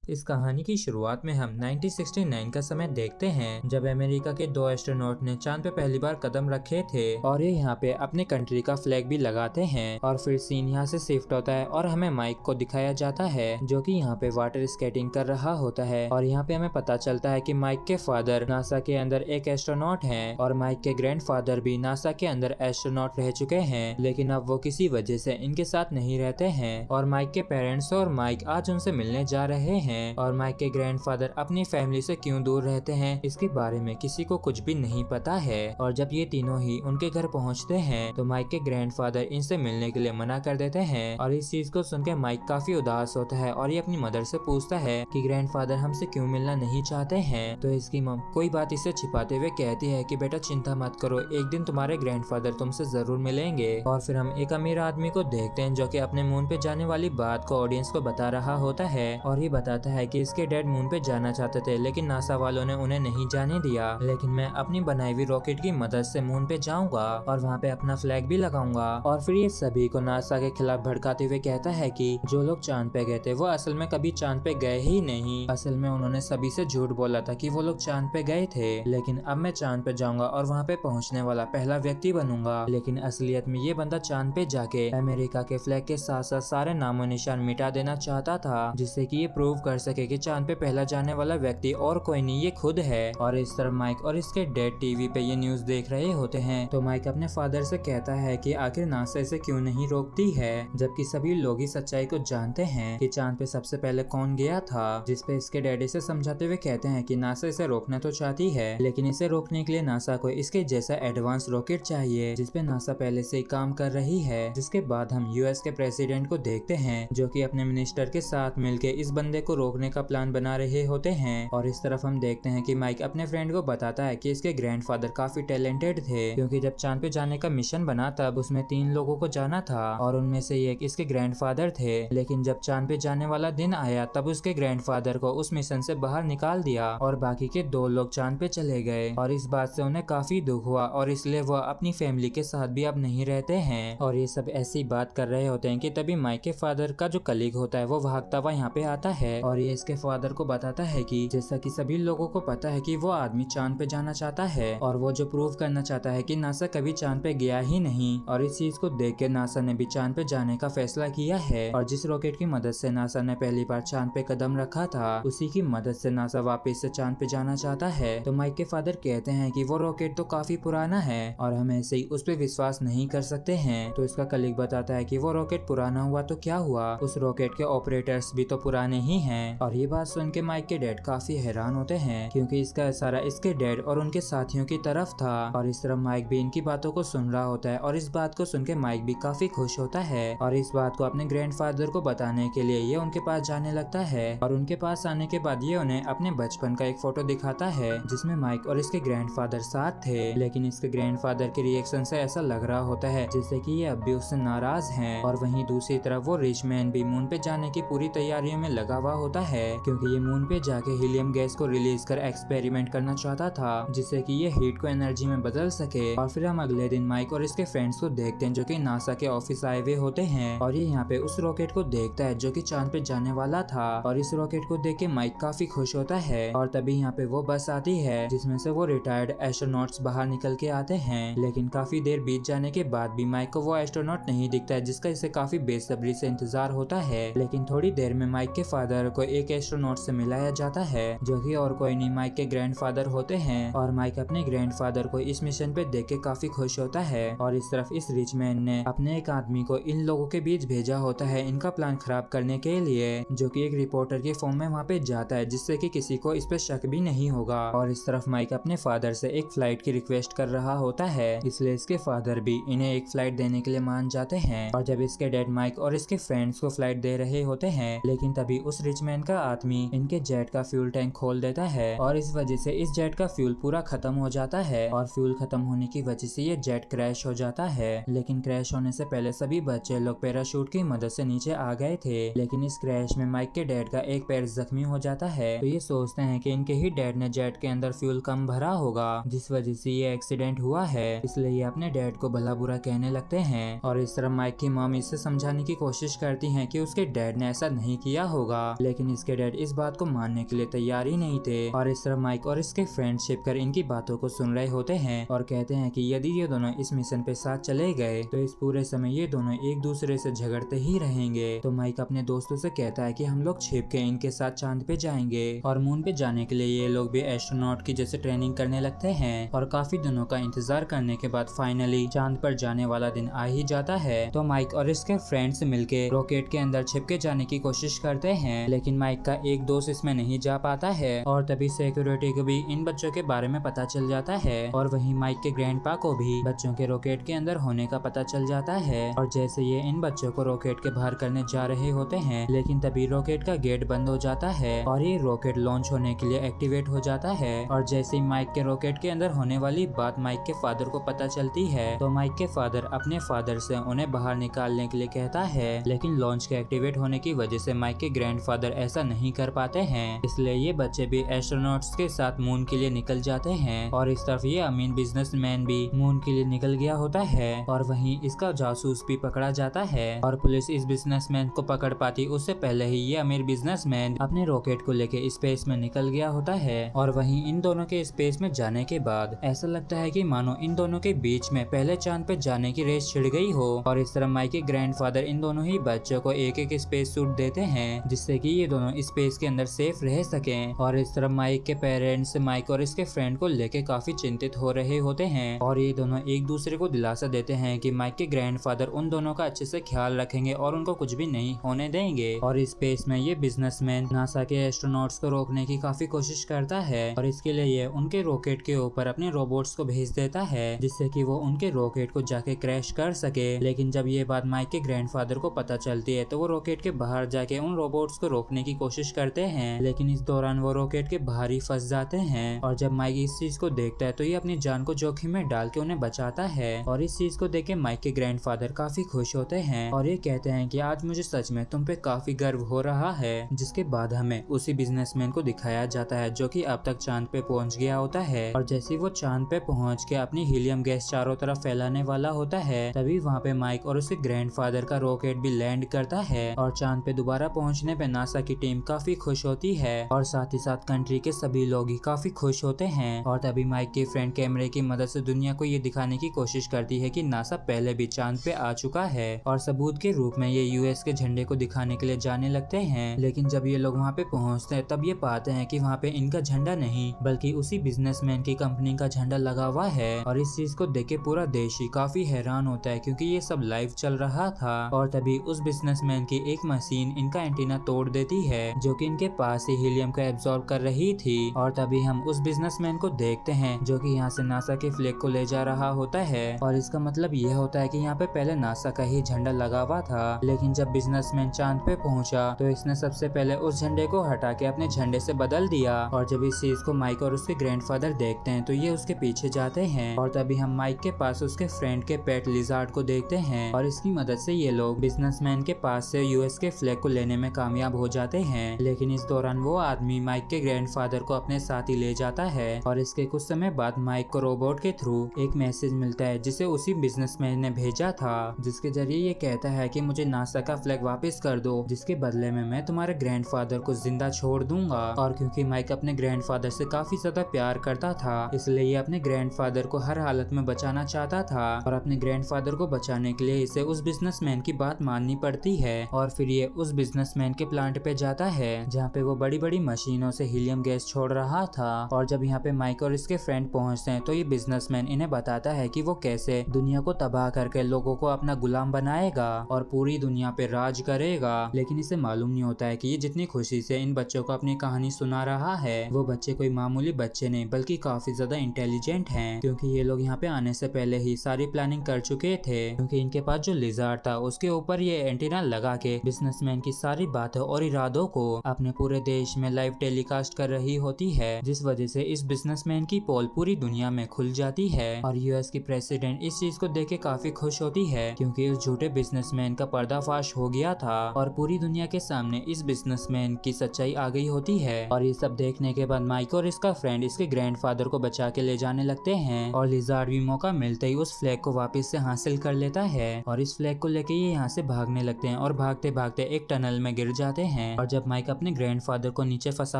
इस कहानी की शुरुआत में हम 1969 का समय देखते हैं, जब अमेरिका के 2 एस्ट्रोनॉट ने चांद पे पहली बार कदम रखे थे और ये यहाँ पे अपने कंट्री का फ्लैग भी लगाते हैं। और फिर सीन यहाँ से शिफ्ट होता है और हमें माइक को दिखाया जाता है जो कि यहाँ पे वाटर स्केटिंग कर रहा होता है। और यहाँ पे हमें पता चलता है कि माइक के फादर नासा के अंदर एक एस्ट्रोनॉट हैं और माइक के ग्रैंडफादर भी नासा के अंदर एस्ट्रोनॉट रह चुके हैं, लेकिन अब वो किसी वजह से इनके साथ नहीं रहते हैं। और माइक के पेरेंट्स और माइक आज उनसे मिलने जा रहे हैं और माइक के ग्रैंडफादर अपनी फैमिली से क्यों दूर रहते हैं इसके बारे में किसी को कुछ भी नहीं पता है। और जब ये तीनों ही उनके घर पहुंचते हैं तो माइक के ग्रैंडफादर इनसे मिलने के लिए मना कर देते हैं। और इस चीज को सुनकर माइक काफी उदास होता है और ये अपनी मदर से पूछता है कि ग्रैंडफादर हमसे क्यों मिलना नहीं चाहते हैं। तो इसकी मम कोई बात इसे छिपाते हुए कहती है कि बेटा चिंता मत करो, एक दिन तुम्हारे ग्रैंडफादर तुमसे जरूर मिलेंगे। और फिर हम एक अमीर आदमी को देखते हैं जो कि अपने मून पे जाने वाली बात को ऑडियंस को बता रहा होता है और ये बताता है कि इसके डैड मून पे जाना चाहते थे, लेकिन नासा वालों ने उन्हें नहीं जाने दिया। लेकिन मैं अपनी बनाई हुई रॉकेट की मदद से मून पे जाऊंगा और वहाँ पे अपना फ्लैग भी लगाऊंगा। और फिर ये सभी को नासा के खिलाफ भड़काते हुए कहता है कि जो लोग चांद पे गए थे वो असल में कभी चांद पे गए ही नहीं, असल में उन्होंने सभी से झूठ बोला था कि वो लोग चांद पे गए थे। लेकिन अब मैं चांद पे जाऊंगा और वहाँ पे पहुँचने वाला पहला व्यक्ति बनूंगा। लेकिन असलियत में ये बंदा चांद पे जाके अमेरिका के फ्लैग के साथ साथ सारे नामो निशान मिटा देना चाहता था, जिससे कि ये प्रूव कर सके कि चांद पे पहला जाने वाला व्यक्ति और कोई नहीं, ये खुद है। और इस तरह माइक और इसके डैड टीवी पे ये न्यूज देख रहे होते हैं तो माइक अपने फादर से कहता है कि आखिर नासा इसे क्यों नहीं रोकती है, जबकि सभी लोग ही सच्चाई को जानते हैं कि चांद पे सबसे पहले कौन गया था। जिसपे इसके डैडी से समझाते हुए कहते हैं कि नासा इसे रोकना तो चाहती है, लेकिन इसे रोकने के लिए नासा को इसके जैसा एडवांस रॉकेट चाहिए जिसपे नासा पहले से ही काम कर रही है। जिसके बाद हम यूएस के प्रेसिडेंट को देखते हैं जो कि अपने मिनिस्टर के साथ मिलकर इस बंदे को रोकने का प्लान बना रहे होते हैं। और इस तरफ हम देखते हैं कि माइक अपने फ्रेंड को बताता है कि इसके ग्रैंडफादर काफी टैलेंटेड थे, क्योंकि जब चांद पे जाने का मिशन बना तब उसमें 3 लोगों को जाना था और उनमें से एक इसके ग्रैंडफादर थे। लेकिन जब चांद पे जाने वाला दिन आया तब उसके ग्रैंडफादर को उस मिशन से बाहर निकाल दिया और बाकी के 2 लोग चांद पे चले गए। और इस बात से उन्हें काफी दुख हुआ और इसलिए वह अपनी फैमिली के साथ भी अब नहीं रहते हैं। और ये सब ऐसी बात कर रहे होते हैं कि तभी माइक के फादर का जो कलीग होता है वो भागता हुआ यहाँ पे आता है और ये इसके फादर को बताता है कि जैसा कि सभी लोगों को पता है कि वो आदमी चांद पे जाना चाहता है और वो जो प्रूव करना चाहता है कि नासा कभी चांद पे गया ही नहीं। और इस चीज को देख के नासा ने भी चांद पे जाने का फैसला किया है और जिस रॉकेट की मदद से नासा ने पहली बार चांद पे कदम रखा था उसी की मदद से नासा वापस से चांद पे जाना चाहता है। तो माइक के फादर कहते हैं कि वो रॉकेट तो काफी पुराना है और हम ऐसे ही उस पर विश्वास नहीं कर सकते हैं। तो इसका कलीग बताता है कि वो रॉकेट पुराना हुआ तो क्या हुआ, उस रॉकेट के ऑपरेटर्स भी तो पुराने ही हैं। और ये बात सुन के माइक के डैड काफी हैरान होते हैं क्योंकि इसका इशारा इसके डैड और उनके साथियों की तरफ था। और इस तरह माइक भी इनकी बातों को सुन रहा होता है और इस बात को सुन के माइक भी काफी खुश होता है और इस बात को अपने ग्रैंडफादर को बताने के लिए ये उनके पास जाने लगता है। और उनके पास आने के बाद ये उन्हें अपने बचपन का एक फोटो दिखाता है जिसमें माइक और इसके ग्रैंडफादर साथ थे, लेकिन इसके ग्रैंडफादर के रिएक्शन से ऐसा लग रहा होता है जैसे कि ये अब भी उससे नाराज हैं। और वहीं दूसरी तरफ वो रिच मैन भी मून पे जाने की पूरी तैयारियों में लगा हुआ होता है क्योंकि ये मून पे जाके हीलियम गैस को रिलीज कर एक्सपेरिमेंट करना चाहता था जिससे कि ये हीट को एनर्जी में बदल सके। और फिर हम अगले दिन माइक और इसके फ्रेंड्स को देखते हैं जो कि नासा के ऑफिस आए हुए होते हैं और ये यहाँ पे उस रॉकेट को देखता है जो कि चांद पे जाने वाला था। और इस रॉकेट को देख के माइक काफी खुश होता है और तभी यहाँ पे वो बस आती है जिसमें से वो रिटायर्ड एस्ट्रोनॉट्स बाहर निकल के आते हैं। लेकिन काफी देर बीत जाने के बाद भी माइक को वो एस्ट्रोनॉट नहीं दिखता है जिसका इसे काफी बेसब्री से इंतजार होता है। लेकिन थोड़ी देर में माइक के फादर को एक एस्ट्रोनॉट से मिलाया जाता है जो कि और कोई नहीं माइक के ग्रैंडफादर होते हैं। और माइक अपने ग्रैंडफादर को इस मिशन पे देख के काफी खुश होता है। और इस तरफ इस रिच मैन ने अपने एक आदमी को इन लोगों के बीच भेजा होता है इनका प्लान खराब करने के लिए, जो कि एक रिपोर्टर के फॉर्म में वहाँ पे जाता है जिससे कि किसी को इस पे शक भी नहीं होगा। और इस तरफ माइक अपने फादर से एक फ्लाइट की रिक्वेस्ट कर रहा होता है, इसलिए इसके फादर भी इन्हें एक फ्लाइट देने के लिए मान जाते हैं। और जब इसके डैड माइक और इसके फ्रेंड्स को फ्लाइट दे रहे होते हैं, लेकिन तभी उस रिच मैन का आदमी इनके जेट का फ्यूल टैंक खोल देता है और इस वजह से इस जेट का फ्यूल पूरा खत्म हो जाता है। और फ्यूल खत्म होने की वजह से ये जेट क्रैश हो जाता है। लेकिन क्रैश होने से पहले सभी बच्चे लोग पैराशूट की मदद से नीचे आ गए थे, लेकिन इस क्रैश में माइक के डैड का एक पैर जख्मी हो जाता है। तो ये सोचते हैं कि इनके ही डैड ने जेट के अंदर फ्यूल कम भरा होगा जिस वजह से ये एक्सीडेंट हुआ है, इसलिए ये अपने डैड को भला बुरा कहने लगते हैं। और इस तरह माइक की मॉम इसे समझाने की कोशिश करती हैं कि उसके डैड ने ऐसा नहीं किया होगा, लेकिन इसके डैड इस बात को मानने के लिए तैयार ही नहीं थे। और इस तरह माइक और इसके फ्रेंड छिप कर इनकी बातों को सुन रहे होते हैं और कहते हैं कि यदि ये दोनों इस मिशन पे साथ चले गए तो इस पूरे समय ये दोनों एक दूसरे से झगड़ते ही रहेंगे। तो माइक अपने दोस्तों से कहता है कि हम लोग छिप के इनके साथ चांद पे जाएंगे और मून पे जाने के लिए ये लोग भी एस्ट्रोनॉट की जैसे ट्रेनिंग करने लगते हैं। और काफी दिनों का इंतजार करने के बाद फाइनली चांद पर जाने वाला दिन आ ही जाता है। तो माइक और इसके फ्रेंड्स मिलके रॉकेट के अंदर छिप के जाने की कोशिश करते हैं, लेकिन माइक का एक दोस्त इसमें नहीं जा पाता है। और तभी सिक्योरिटी को भी इन बच्चों के बारे में पता चल जाता है और वहीं माइक के ग्रैंडपा को भी बच्चों के रॉकेट के अंदर होने का पता चल जाता है। और जैसे ये इन बच्चों को रॉकेट के बाहर करने जा रहे होते हैं, लेकिन तभी रॉकेट का गेट बंद हो जाता है और ये रॉकेट लॉन्च होने के लिए एक्टिवेट हो जाता है। और जैसे ही माइक के रॉकेट के अंदर होने वाली बात माइक के फादर को पता चलती है तो माइक के फादर अपने फादर से उन्हें बाहर निकालने के लिए कहता है, लेकिन लॉन्च के एक्टिवेट होने की वजह से माइक के ग्रैंडफादर ऐसा नहीं कर पाते हैं। इसलिए ये बच्चे भी एस्ट्रोनॉट्स के साथ मून के लिए निकल जाते हैं। और इस तरफ ये अमीर बिजनेसमैन भी मून के लिए निकल गया होता है और वहीं इसका जासूस भी पकड़ा जाता है। और पुलिस इस बिजनेसमैन को पकड़ पाती उससे पहले ही ये अमीर बिजनेसमैन अपने रॉकेट को लेके स्पेस में निकल गया होता है। और वहीं इन दोनों के स्पेस में जाने के बाद ऐसा लगता है कि मानो इन दोनों के बीच में पहले चांद पे जाने की रेस छिड़ गई हो। और इस तरह माइक के ग्रैंडफादर इन दोनों ही बच्चों को एक एक स्पेस सूट देते हैं जिससे कि ये दोनों स्पेस के अंदर सेफ रह सकें। और इस तरह माइक के पेरेंट्स माइक और इसके फ्रेंड को लेके काफी चिंतित हो रहे होते हैं और ये दोनों एक दूसरे को दिलासा देते हैं कि माइक के ग्रैंडफादर उन दोनों का अच्छे से ख्याल रखेंगे और उनको कुछ भी नहीं होने देंगे। और स्पेस में ये बिजनेसमैन नासा के एस्ट्रोनॉट्स को रोकने की काफी कोशिश करता है और इसके लिए ये उनके रॉकेट के ऊपर अपने रोबोट्स को भेज देता है जिससे कि वो उनके रॉकेट को जाके क्रैश कर सके। लेकिन जब ये बात माइक के ग्रैंडफादर को पता चलती है तो वो रॉकेट के बाहर जाके उन रोबोट्स को रोकने की कोशिश करते हैं, लेकिन इस दौरान वो रॉकेट के बाहर ही फंस जाते हैं। और जब माइक इस चीज को देखता है तो ये अपनी जान को जोखिम में डाल के उन्हें बचाता है। और इस चीज को देख के माइक के ग्रैंडफादर काफी खुश होते हैं और ये कहते हैं कि आज मुझे सच में तुम पे काफी गर्व हो रहा है। जिसके बाद हमें उसी बिजनेसमैन को दिखाया जाता है जो कि अब तक चांद पे पहुंच गया होता है। और जैसे वो चांद पे पहुंच के अपनी हीलियम गैस चारों तरफ फैलाने वाला होता है तभी वहाँ पे माइक और उसके ग्रैंडफादर का रॉकेट भी लैंड करता है। और चांद पे दोबारा पहुंचने पे नासा की टीम काफी खुश होती है और साथ ही साथ कंट्री के सभी लोग ही काफी खुश होते हैं। और तभी माइक के फ्रेंड कैमरे की मदद से दुनिया को ये दिखाने की कोशिश करती है कि नासा पहले भी चांद पे आ चुका है और सबूत के रूप में ये यूएस के झंडे को दिखाने के लिए जाने लगते हैं। लेकिन जब ये लोग वहाँ पे पहुँचते हैं तब ये पाते हैं कि वहाँ पे इनका झंडा नहीं बल्कि उसी बिजनेसमैन की कंपनी का झंडा लगा हुआ है। और इस चीज को देख के पूरा देश ही काफी हैरान होता है क्योंकि ये सब लाइव चल रहा था। और तभी उस बिजनेसमैन की एक मशीन इनका एंटीना तोड़ देती है जो कि इनके पास ही हीलियम को एब्जॉर्ब कर रही थी। और तभी हम उस बिजनेसमैन को देखते हैं जो कि यहाँ से नासा के फ्लैग को ले जा रहा होता है। और इसका मतलब ये होता है कि यहाँ पे पहले नासा का ही झंडा लगा हुआ था, लेकिन जब बिजनेसमैन चांद पे पहुंचा तो इसने सबसे पहले उस झंडे को हटा के अपने झंडे से बदल दिया। और जब इस चीज को माइक और उसके ग्रैंडफादर देखते हैं तो ये उसके पीछे जाते हैं। और तभी हम माइक के पास उसके फ्रेंड के पेट लिजार्ड को देखते हैं और इसकी मदद से ये लोग बिजनेसमैन के पास से यूएस के फ्लैग को लेने में कामयाब हो जाते हैं। लेकिन इस दौरान वो आदमी माइक के ग्रैंडफादर को अपने साथ ही ले जाता है और इसके कुछ समय बाद माइक को रोबोट के थ्रू एक मैसेज मिलता है जिसे उसी बिजनेसमैन ने भेजा था, जिसके जरिए ये कहता है कि मुझे नासा का फ्लैग वापस कर दो जिसके बदले में मैं तुम्हारे ग्रैंडफादर को जिंदा छोड़ दूंगा। और क्योंकि माइक अपने ग्रैंडफादर से काफी ज्यादा प्यार करता था इसलिए ये अपने ग्रैंडफादर को हर हालत में बचाना चाहता था और अपने ग्रैंडफादर को बचाने के लिए इसे उस बिजनेसमैन की बात माननी पड़ती है। और फिर ये उस बिजनेसमैन के प्लांट पे जाता है जहाँ पे वो बड़ी बड़ी मशीनों से हीलियम गैस छोड़ रहा था। और जब यहाँ पे माइक और इसके फ्रेंड पहुँचते हैं तो ये बिजनेसमैन इन्हें बताता है कि वो कैसे दुनिया को तबाह करके लोगों को अपना गुलाम बनाएगा और पूरी दुनिया पे राज करेगा। लेकिन इसे मालूम नहीं होता है कि ये जितनी खुशी से इन बच्चों को अपनी कहानी सुना रहा है वो बच्चे कोई मामूली बच्चे नहीं बल्कि काफी ज्यादा इंटेलिजेंट हैं, क्योंकि ये लोग यहाँ पे आने से पहले ही सारी प्लानिंग कर चुके थे। क्योंकि इनके पास जो लिजार्ड था उसके ऊपर ये एंटीना लगा के बिजनेसमैन की सारी बातों और इरादों को अपने पूरे देश में लाइव टेलीकास्ट कर रही होती है, जिस वजह से इस बिजनेसमैन की पोल पूरी दुनिया में खुल जाती है। और यूएस की प्रेसिडेंट इस चीज को देख के काफी खुश होती है क्योंकि उस झूठे बिजनेसमैन का पर्दाफाश हो गया था और पूरी दुनिया के सामने इस बिजनेसमैन की सच्चाई आ गई होती है। और ये सब देखने के बाद माइक और इसका फ्रेंड इसके ग्रैंडफादर को बचा के ले जाने लगते हैं और लिजार्ड भी मौका मिलते ही उस फ्लैग को वापस से हासिल कर लेता है और इस फ्लैग को लेके ये यहाँ से भागने लगते हैं और भागते भागते एक टनल में गिर जाते हैं हैं। और जब माइक अपने ग्रैंडफादर को नीचे फंसा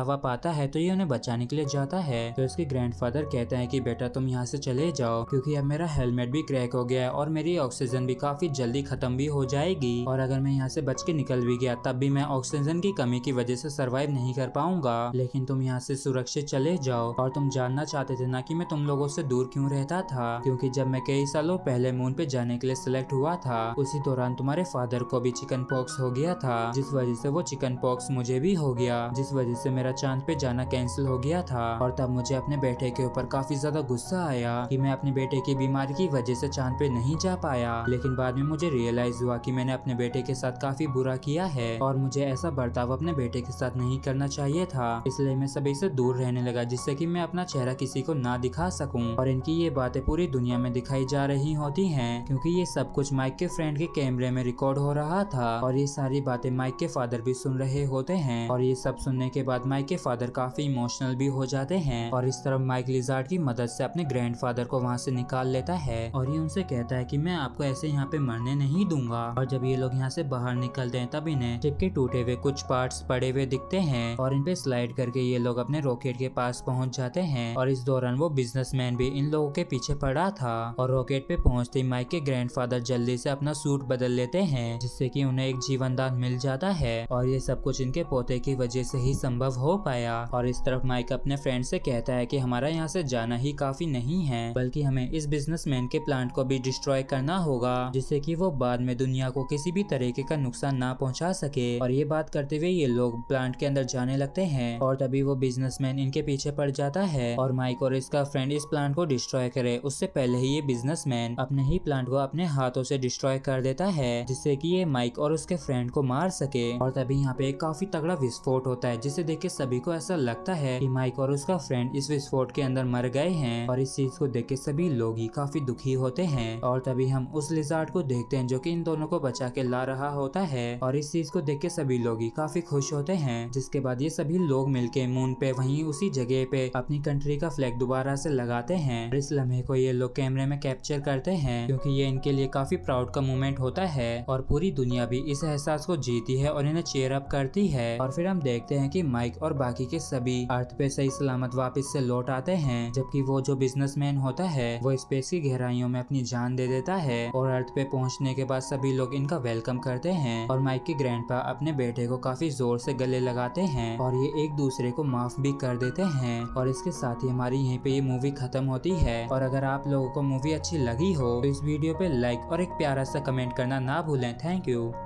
हुआ पाता है तो ये उन्हें बचाने के लिए जाता है। तो इसके ग्रैंडफादर कहते हैं कि बेटा तुम यहाँ से चले जाओ, क्योंकि अब मेरा हेलमेट भी क्रैक हो गया है और मेरी ऑक्सीजन भी काफी जल्दी खत्म भी हो जाएगी, और अगर मैं यहाँ से बच के निकल भी गया तब भी मैं ऑक्सीजन की कमी की वजह से सरवाइव नहीं कर पाऊंगा। लेकिन तुम यहाँ से सुरक्षित चले जाओ। और तुम जानना चाहते थे ना कि मैं तुम लोगों से दूर क्यों रहता था, क्योंकि जब मैं कई सालों पहले मून पे जाने के लिए सिलेक्ट हुआ था उसी दौरान तुम्हारे फादर को भी चिकन पॉक्स हो गया था, जिस वजह से वो चिकन पॉक्स मुझे भी हो गया, जिस वजह से मेरा चांद पे जाना कैंसिल हो गया था। और तब मुझे अपने बेटे के ऊपर काफी ज्यादा गुस्सा आया कि मैं अपने बेटे की बीमारी की वजह से चांद पे नहीं जा पाया। लेकिन बाद में मुझे रियलाइज हुआ कि मैंने अपने बेटे के साथ काफी बुरा किया है और मुझे ऐसा बर्ताव अपने बेटे के साथ नहीं करना चाहिए था। इसलिए मैं सभी से दूर रहने लगा, जिससे कि मैं अपना चेहरा किसी को ना दिखा सकूं। और इनकी ये बातें पूरी दुनिया में दिखाई जा रही होती हैं, क्योंकि ये सब कुछ माइक के फ्रेंड के कैमरे में रिकॉर्ड हो रहा था और ये सारी बातें माइक के फादर भी सुन रहे होते हैं। और ये सब सुनने के बाद माइक के फादर काफी इमोशनल भी हो जाते हैं। और इस तरफ माइक लिजार्ड की मदद से अपने ग्रैंडफादर को वहाँ से निकाल लेता है और ये उनसे कहता है कि मैं आपको ऐसे यहाँ पे मरने नहीं दूंगा। और जब ये लोग यहाँ से बाहर निकलते हैं तब इन्हें शिप के टूटे हुए कुछ पार्ट्स पड़े हुए दिखते हैं और इन पे स्लाइड करके ये लोग अपने रॉकेट के पास पहुंच जाते हैं। और इस दौरान वो बिजनेसमैन भी इन लोगों के पीछे पड़ा था। और रॉकेट पे पहुंचते ही माइक के ग्रैंडफादर जल्दी से अपना सूट बदल लेते हैं, जिससे कि उन्हें एक जीवन दान मिल जाता है। और ये सब कुछ इनके पोते की वजह से ही संभव हो पाया। और इस तरफ माइक अपने फ्रेंड से कहता है कि हमारा यहाँ से जाना ही काफी नहीं है, बल्कि हमें इस बिजनेसमैन के प्लांट को भी डिस्ट्रॉय करना होगा, जिससे कि वो बाद में दुनिया को किसी भी तरीके का नुकसान ना पहुंचा सके। और ये बात करते हुए ये लोग प्लांट के अंदर जाने लगते हैं और तभी वो बिजनेसमैन इनके पीछे पड़ जाता है और माइक और इसका फ्रेंड इस प्लांट को डिस्ट्रॉय करे उससे पहले ही ये बिजनेसमैन अपने ही प्लांट को अपने हाथों से डिस्ट्रॉय कर देता है, जिससे कि ये माइक और उसके फ्रेंड को मार सके। और तभी यहाँ पे एक काफी तगड़ा विस्फोट होता है, जिसे देख के सभी को ऐसा लगता है कि माइक और उसका फ्रेंड इस विस्फोट के अंदर मर गए हैं। और इस चीज को देख के सभी लोग ही काफी दुखी होते हैं। और तभी हम उस लिजार्ड को देखते हैं जो कि इन दोनों को बचा के ला रहा होता है। और इस चीज को देख के सभी लोग ही काफी खुश होते हैं, जिसके बाद ये सभी लोग मिलके मून पे वहीं उसी जगह पे अपनी कंट्री का फ्लैग दोबारा से लगाते हैं। इस लम्हे को ये लोग कैमरे में कैप्चर करते हैं, क्योंकि ये इनके लिए काफी प्राउड का मोमेंट होता है और पूरी दुनिया भी इस एहसास को जीती है और इन्हें चीयर अप करती है। और फिर हम देखते हैं कि माइक और बाकी के सभी अर्थ पे सही सलामत वापस से लौट आते हैं, जबकि वो जो बिजनेसमैन होता है वो स्पेस की गहराइयों में अपनी जान दे देता है। और अर्थ पे पहुंचने के बाद सभी लोग इनका वेलकम करते हैं और माइक के ग्रैंडपा अपने बेटे को काफी जोर से गले लगाते हैं और ये एक दूसरे को माफ भी कर देते हैं। और इसके साथ ही हमारी यहीं पे ये मूवी खत्म होती है। और अगर आप लोगों को मूवी अच्छी लगी हो तो इस वीडियो पे लाइक और एक प्यारा सा कमेंट करना ना भूलें। Thank you.